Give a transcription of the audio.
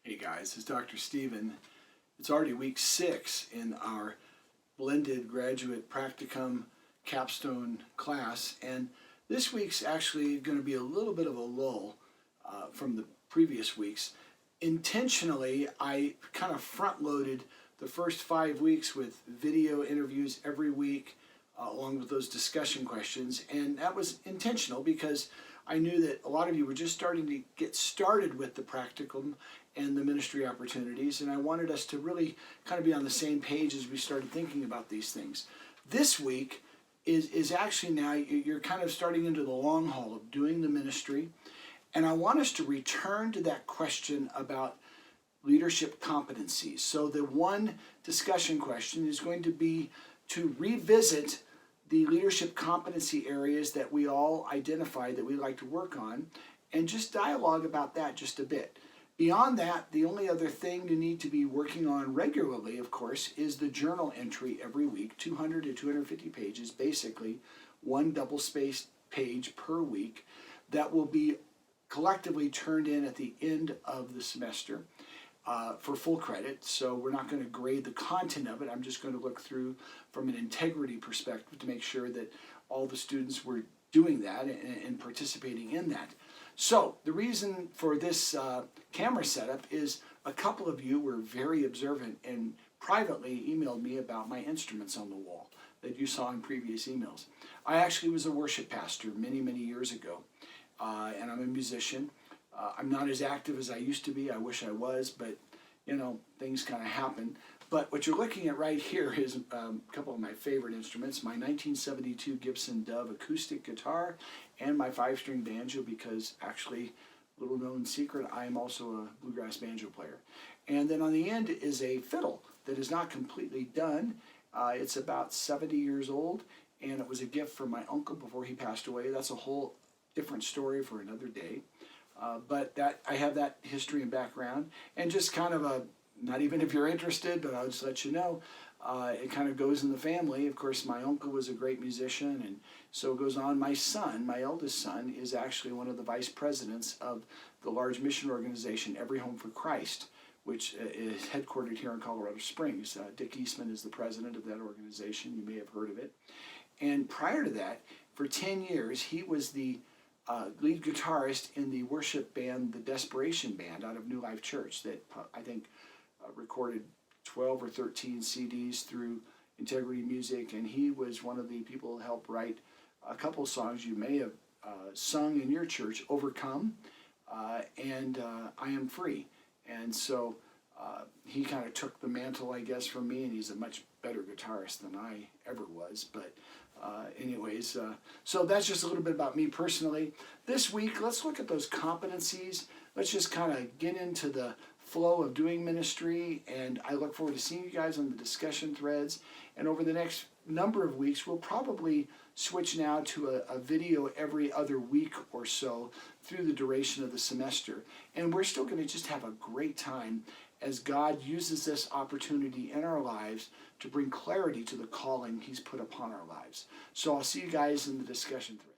Hey guys, it's Dr. Steven. It's already week 6 in our blended graduate practicum capstone class, and this week's actually going to be a little bit of a lull from the previous weeks. Intentionally, I kind of front-loaded the first 5 weeks with video interviews every week along with those discussion questions, and that was intentional because I knew that a lot of you were just starting to get started with the practicum and the ministry opportunities, and I wanted us to really kind of be on the same page as we started thinking about these things. This week is actually now you're kind of starting into the long haul of doing the ministry, and I want us to return to that question about leadership competencies. So the one discussion question is going to be to revisit the leadership competency areas that we all identify that we like to work on, and just dialogue about that just a bit. Beyond that, the only other thing you need to be working on regularly, of course, is the journal entry every week, 200 to 250 pages, basically one double-spaced page per week, that will be collectively turned in at the end of the semester for full credit. So we're not going to grade the content of it. I'm just going to look through from an integrity perspective to make sure that all the students were doing that and participating in that. So the reason for this camera setup is a couple of you were very observant and privately emailed me about my instruments on the wall that you saw in previous emails. I actually was a worship pastor many, many years ago, and I'm a musician. I'm not as active as I used to be. I wish I was, but you know, things kind of happen. But what you're looking at right here is a couple of my favorite instruments, my 1972 Gibson Dove acoustic guitar and my 5-string banjo, because actually, little known secret, I am also a bluegrass banjo player. And then on the end is a fiddle that is not completely done. It's about 70 years old, and it was a gift from my uncle before he passed away. That's a whole different story for another day. But that I have that history and background, and just kind of a, not even if you're interested, but I'll just let you know, it kind of goes in the family. Of course, my uncle was a great musician, and so it goes on. My son, my eldest son, is actually one of the vice presidents of the large mission organization, Every Home for Christ, which is headquartered here in Colorado Springs. Dick Eastman is the president of that organization. You may have heard of it. And prior to that, for 10 years, he was the lead guitarist in the worship band, the Desperation Band, out of New Life Church, that I think recorded 12 or 13 CDs through Integrity Music, and he was one of the people who helped write a couple of songs you may have sung in your church, Overcome and I Am Free. And so he kind of took the mantle, I guess, from me, and he's a much better guitarist than I ever was. But anyways, so that's just a little bit about me personally. This week, let's look at those competencies. Let's just kind of get into the flow of doing ministry, and I look forward to seeing you guys on the discussion threads. And over the next number of weeks, we'll probably switch now to a video every other week or so through the duration of the semester. And we're still going to just have a great time as God uses this opportunity in our lives to bring clarity to the calling He's put upon our lives. So I'll see you guys in the discussion thread.